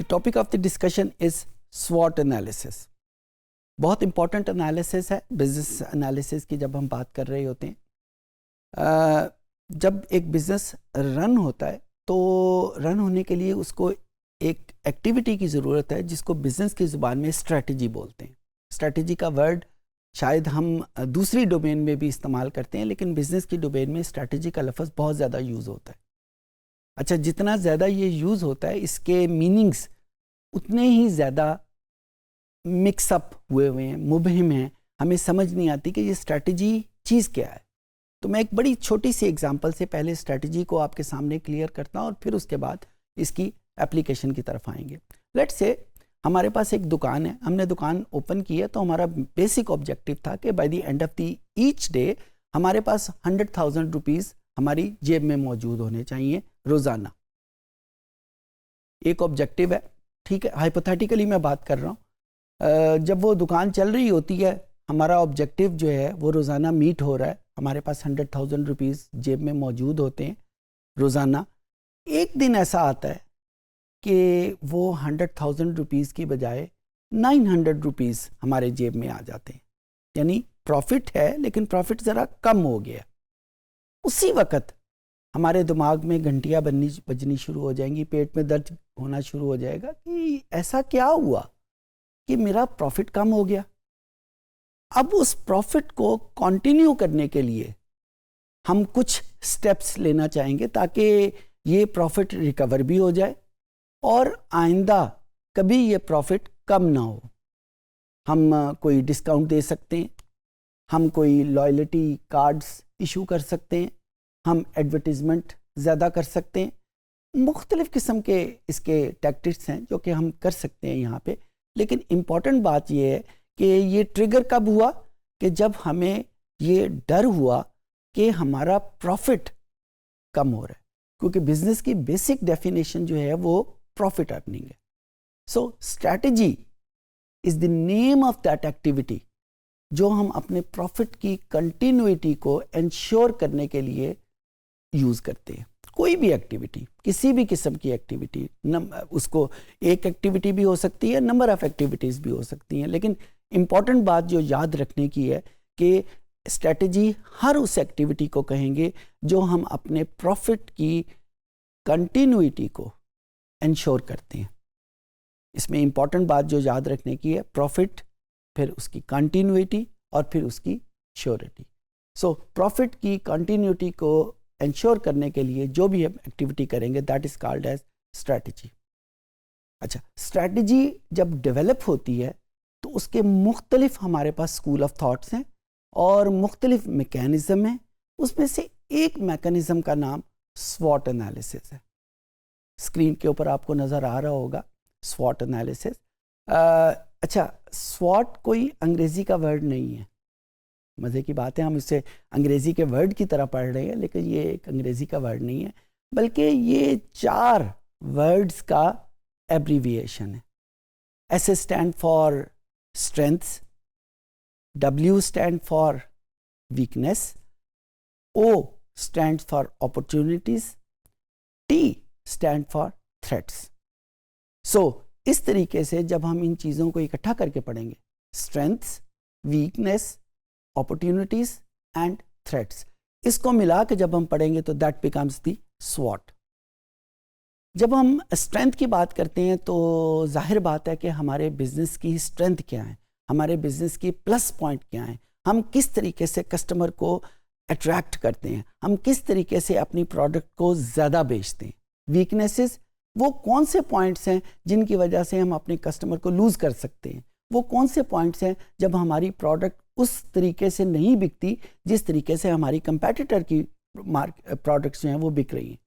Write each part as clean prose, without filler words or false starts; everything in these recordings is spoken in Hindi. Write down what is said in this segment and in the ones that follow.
The topic of the discussion is SWOT analysis. बहुत इंपॉर्टेंट एनालिसिस है बिजनेस एनालिसिस की जब हम बात कर रहे होते हैं। जब एक बिजनेस रन होता है तो रन होने के लिए उसको एक एक्टिविटी की ज़रूरत है जिसको बिजनेस की ज़ुबान में स्ट्रेटजी बोलते हैं। स्ट्रेटजी का वर्ड शायद हम दूसरी डोमेन में भी इस्तेमाल करते हैं, लेकिन बिजनेस की डोमेन में स्ट्रेटजी का लफ्ज़ बहुत ज़्यादा यूज़ होता है। अच्छा, जितना ज़्यादा ये यूज़ होता है इसके मीनिंग्स उतने ही ज़्यादा मिक्सअप हुए हैं, मुबहिम हैं, हमें समझ नहीं आती कि ये स्ट्रैटेजी चीज़ क्या है। तो मैं एक बड़ी छोटी सी एग्जांपल से पहले स्ट्रैटेजी को आपके सामने क्लियर करता हूँ और फिर उसके बाद इसकी एप्लीकेशन की तरफ आएंगे। लेट्स से हमारे पास एक दुकान है, हमने दुकान ओपन की है, तो हमारा बेसिक ऑब्जेक्टिव था कि by the end of the each day हमारे पास 100,000 रुपीज़ हमारी जेब में मौजूद होने चाहिए रोज़ाना। एक ऑब्जेक्टिव है, ठीक है, हाइपोथेटिकली मैं बात कर रहा हूँ। जब वो दुकान चल रही होती है, हमारा ऑब्जेक्टिव जो है वो रोज़ाना मीट हो रहा है, हमारे पास 100,000 रुपीज़ जेब में मौजूद होते हैं रोज़ाना। एक दिन ऐसा आता है कि वो 100,000 रुपीज़ की बजाय 900 रुपीज़ हमारे जेब में आ जाते हैं, यानी प्रॉफिट है लेकिन प्रॉफिट ज़रा कम हो गया। उसी वक्त हमारे दिमाग में घंटियाँ बजनी शुरू हो जाएंगी, पेट में दर्द होना शुरू हो जाएगा कि ऐसा क्या हुआ कि मेरा प्रॉफिट कम हो गया। अब उस प्रॉफिट को कंटिन्यू करने के लिए हम कुछ स्टेप्स लेना चाहेंगे ताकि ये प्रॉफिट रिकवर भी हो जाए और आइंदा कभी ये प्रॉफिट कम ना हो। हम कोई डिस्काउंट दे सकते हैं, हम कोई लॉयल्टी कार्ड्स इशू कर सकते हैं, हम एडवर्टीजमेंट ज़्यादा कर सकते हैं। मुख्तलिफ़ किस्म के इसके टैक्टिक्स हैं जो कि हम कर सकते हैं यहाँ पे। लेकिन इम्पॉर्टेंट बात यह है कि ये ट्रिगर कब हुआ कि जब हमें ये डर हुआ कि हमारा प्रॉफिट कम हो रहा है, क्योंकि बिजनेस की बेसिक डेफिनेशन जो है वो प्रॉफिट अर्निंग है। So strategy is the name of that activity जो हम अपने प्रॉफिट की कंटिन्यूटी को इंश्योर करने के लिए यूज़ करते हैं। कोई भी एक्टिविटी, किसी भी किस्म की एक्टिविटी, उसको एक एक्टिविटी भी हो सकती है, नंबर ऑफ एक्टिविटीज़ भी हो सकती हैं, लेकिन इम्पॉर्टेंट बात जो याद रखने की है कि स्ट्रेटजी हर उस एक्टिविटी को कहेंगे जो हम अपने प्रॉफिट की कंटिन्यूटी को इंश्योर करते हैं। इसमें इम्पॉर्टेंट बात जो याद रखने की है, प्रॉफिट, फिर उसकी कंटिन्यूटी और फिर उसकी श्योरिटी। सो प्रॉफिट की कंटिन्यूटी को इंश्योर करने के लिए जो भी हम एक्टिविटी करेंगे that is called as strategy. अच्छा, स्ट्रैटेजी जब डेवलप होती है तो उसके मुख्तलिफ हमारे पास स्कूल ऑफ थॉट्स हैं और मुख्तलिफ मैकेनिज्म हैं। उसमें से एक मैकेनिज्म का नाम स्वॉट एनालिसिस है। स्क्रीन के ऊपर आपको नज़र आ रहा होगा स्वॉट एनालिसिस। अच्छा, स्वॉट कोई अंग्रेज़ी का वर्ड नहीं है। मज़े की बात है, हम इसे अंग्रेज़ी के वर्ड की तरह पढ़ रहे हैं, लेकिन ये एक अंग्रेज़ी का वर्ड नहीं है, बल्कि ये 4 वर्ड्स का एब्रीविएशन है। S stand for strengths, W stand for weakness, O stand for opportunities, T stand for threats. So इस तरीके से जब हम इन चीज़ों को इकट्ठा करके पढ़ेंगे, strengths, weakness, opportunities and threats, इसको मिला के जब हम पढ़ेंगे तो दैट बिकम्स दी स्वॉट। जब हम स्ट्रेंथ की बात करते हैं तो जाहिर बात है कि हमारे बिजनेस की स्ट्रेंथ क्या है, हमारे बिजनेस की प्लस पॉइंट क्या है, हम किस तरीके से कस्टमर को अट्रैक्ट करते हैं, हम किस तरीके से अपनी प्रोडक्ट को ज़्यादा बेचते हैं। वीकनेसेस, वो कौन से पॉइंट्स हैं जिनकी वजह से हम अपने कस्टमर को लूज़ कर सकते हैं, वो कौन से पॉइंट्स हैं जब हमारी प्रोडक्ट उस तरीके से नहीं बिकती जिस तरीके से हमारी कंपेटिटर की प्रोडक्ट्स जो हैं वो बिक रही हैं।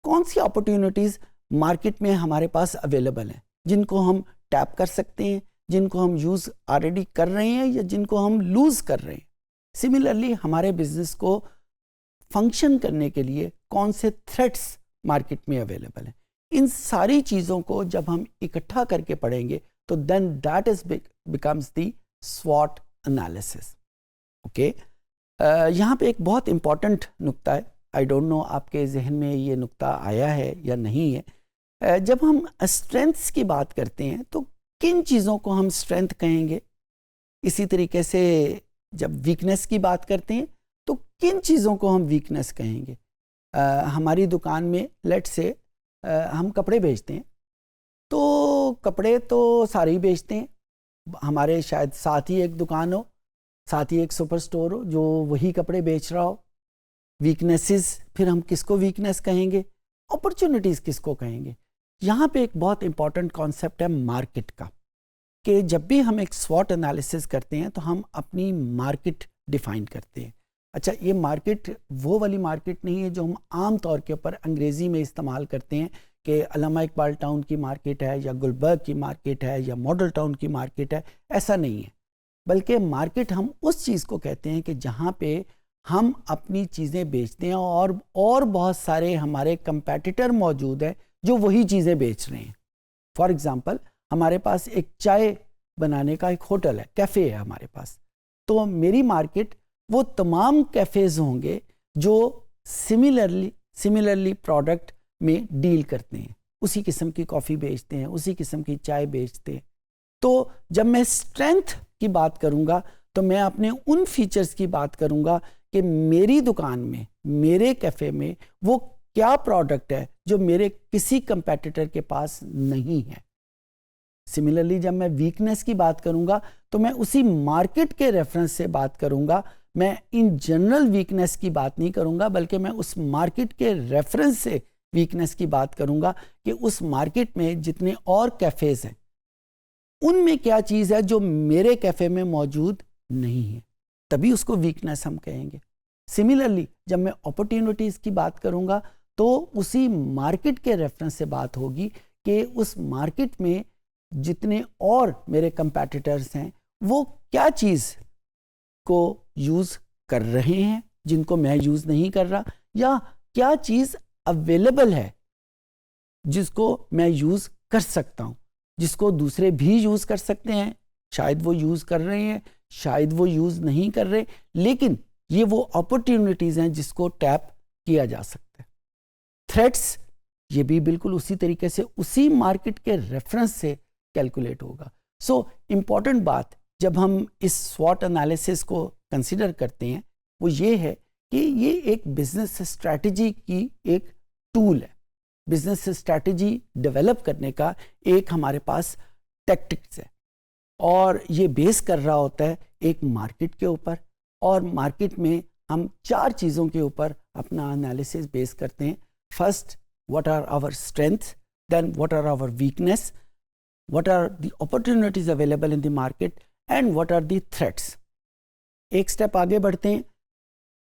कौन सी अपॉर्चुनिटीज़ मार्केट में हमारे पास अवेलेबल हैं जिनको हम टैप कर सकते हैं, जिनको हम यूज़ ऑलरेडी कर रहे हैं या जिनको हम लूज़ कर रहे हैं। सिमिलरली हमारे बिजनेस को फंक्शन करने के लिए कौन से थ्रेट्स मार्केट में अवेलेबल हैं। इन सारी चीज़ों को जब हम इकट्ठा करके पढ़ेंगे तो then that is becomes the स्वॉट एनालिसिस। ओके, यहाँ पे एक बहुत इम्पॉर्टेंट नुक्ता है, आई डोंट नो आपके जहन में ये नुक्ता आया है या नहीं है। जब हम स्ट्रेंथ्स की बात करते हैं तो किन चीज़ों को हम स्ट्रेंथ कहेंगे, इसी तरीके से जब वीकनेस की बात करते हैं तो किन चीज़ों को हम वीकनेस कहेंगे। हमारी दुकान में लेट से हम कपड़े बेचते हैं, तो कपड़े तो सारे ही बेचते हैं, हमारे शायद साथ ही एक दुकान हो, साथ ही एक सुपर स्टोर हो जो वही कपड़े बेच रहा हो। वीकनेसेस, फिर हम किसको वीकनेस कहेंगे, अपॉर्चुनिटीज़ किसको कहेंगे। यहाँ पे एक बहुत इंपॉर्टेंट कॉन्सेप्ट है मार्केट का, कि जब भी हम एक स्वॉट एनालिसिस करते हैं तो हम अपनी मार्केट डिफाइन करते हैं। अच्छा, ये मार्केट वो वाली मार्केट नहीं है जो हम आम तौर के ऊपर अंग्रेज़ी में इस्तेमाल करते हैं कि अल्लामा इकबाल टाउन की मार्केट है या गुलबर्ग की मार्केट है या मॉडल टाउन की मार्केट है, ऐसा नहीं है। बल्कि मार्केट हम उस चीज़ को कहते हैं कि जहाँ पे हम अपनी चीज़ें बेचते हैं और बहुत सारे हमारे कंपेटिटर मौजूद हैं जो वही चीज़ें बेच रहे हैं। फॉर एग्ज़ाम्पल, हमारे पास एक चाय बनाने का एक होटल है, कैफ़े है हमारे पास, तो मेरी मार्केट वो तमाम कैफ़ेज़ होंगे जो सिमिलरली प्रोडक्ट में डील करते हैं, उसी किस्म की कॉफ़ी बेचते हैं, उसी किस्म की चाय बेचते हैं। तो जब मैं स्ट्रेंथ की बात करूंगा तो मैं अपने उन फीचर्स की बात करूंगा कि मेरी दुकान में, मेरे कैफ़े में वो क्या प्रोडक्ट है जो मेरे किसी कंपेटिटर के पास नहीं है। सिमिलरली जब मैं वीकनेस की बात करूंगा तो मैं उसी मार्केट के रेफरेंस से बात करूंगा, मैं इन जनरल वीकनेस की बात नहीं करूंगा, बल्कि मैं उस मार्केट के रेफरेंस से वीकनेस की बात करूंगा कि उस मार्केट में जितने और कैफ़ेज़ हैं उनमें क्या चीज़ है जो मेरे कैफ़े में मौजूद नहीं है, तभी उसको वीकनेस हम कहेंगे। सिमिलरली जब मैं अपॉर्चुनिटीज़ की बात करूंगा तो उसी मार्केट के रेफरेंस से बात होगी कि उस मार्केट में जितने और मेरे कंपेटिटर्स हैं वो क्या चीज़ को यूज़ कर रहे हैं जिनको मैं यूज़ नहीं कर रहा, या क्या चीज़ अवेलेबल है जिसको मैं यूज़ कर सकता हूँ, जिसको दूसरे भी यूज़ कर सकते हैं। शायद वो यूज़ कर रहे हैं, शायद वो यूज़ नहीं कर रहे, लेकिन ये वो अपॉर्चुनिटीज़ हैं जिसको टैप किया जा सकता है। थ्रेट्स, ये भी बिल्कुल उसी तरीके से उसी मार्केट के रेफरेंस से कैलकुलेट होगा। सो इम्पॉर्टेंट बात जब हम इस स्वॉट एनालिसिस को कंसिडर करते हैं वो ये है कि ये एक बिजनेस स्ट्रैटेजी की एक टूल है। बिजनेस स्ट्रैटेजी डेवलप करने का एक हमारे पास टैक्टिक्स है और ये बेस कर रहा होता है एक मार्केट के ऊपर, और मार्केट में हम 4 चीज़ों के ऊपर अपना एनालिसिस बेस करते हैं। First, what are our strengths, then what are our weakness, what are the opportunities available in the market and what are the threats. एक स्टेप आगे बढ़ते हैं।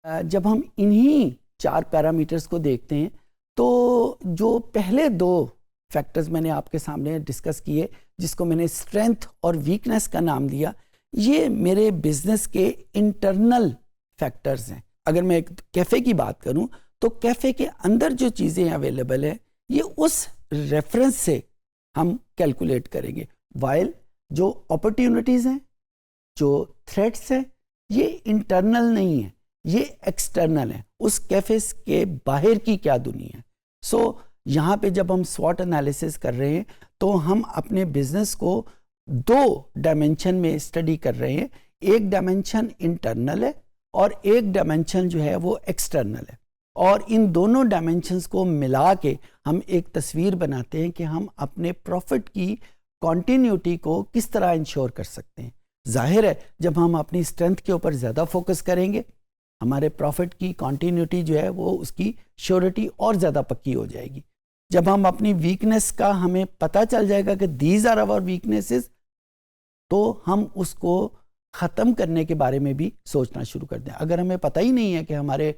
जब हम इन्हीं 4 पैरामीटर्स को देखते हैं तो जो पहले 2 फैक्टर्स मैंने आपके सामने डिस्कस किए, जिसको मैंने स्ट्रेंथ और वीकनेस का नाम दिया, ये मेरे बिजनेस के इंटरनल फैक्टर्स हैं। अगर मैं एक कैफ़े की बात करूं तो कैफ़े के अंदर जो चीज़ें अवेलेबल है ये उस रेफरेंस से हम कैलकुलेट करेंगे, वाइल जो अपॉर्चुनिटीज़ हैं, जो थ्रेट्स हैं, ये इंटरनल नहीं है, ये एक्सटर्नल है, उस कैफ़े के बाहर की क्या दुनिया है। सो यहाँ पे जब हम स्वॉट एनालिसिस कर रहे हैं तो हम अपने बिजनेस को 2 डायमेंशन में स्टडी कर रहे हैं। एक डायमेंशन इंटरनल है और एक डायमेंशन जो है वो एक्सटर्नल है, और इन दोनों डायमेंशंस को मिला के हम एक तस्वीर बनाते हैं कि हम अपने प्रॉफिट की कॉन्टिन्यूटी को किस तरह इंश्योर कर सकते हैं। जाहिर है जब हम अपनी स्ट्रेंथ के ऊपर ज़्यादा फोकस करेंगे, हमारे प्रॉफिट की कॉन्टिन्यूटी जो है वो उसकी श्योरिटी और ज़्यादा पक्की हो जाएगी। जब हम अपनी वीकनेस का हमें पता चल जाएगा कि दीज आर आवर वीकनेसेस, तो हम उसको ख़त्म करने के बारे में भी सोचना शुरू कर दें। अगर हमें पता ही नहीं है कि हमारे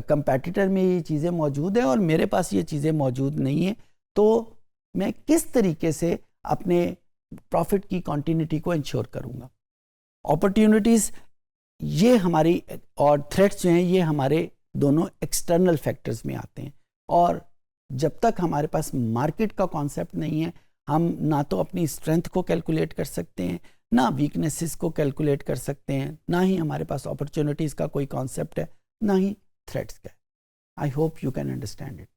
कंपेटिटर में ये चीज़ें मौजूद हैं और मेरे पास ये चीज़ें मौजूद नहीं हैं, तो मैं किस तरीके से अपने प्रॉफिट की कॉन्टिन्यूटी को इंश्योर करूँगा। अपॉर्चुनिटीज़ ये हमारी और थ्रेट्स जो हैं ये हमारे दोनों एक्सटर्नल फैक्टर्स में आते हैं, और जब तक हमारे पास मार्केट का कॉन्सेप्ट नहीं है हम ना तो अपनी स्ट्रेंथ को कैलकुलेट कर सकते हैं, ना वीकनेसेस को कैलकुलेट कर सकते हैं, ना ही हमारे पास अपॉर्चुनिटीज़ का कोई कॉन्सेप्ट है, ना ही थ्रेट्स का। I hope you can understand it.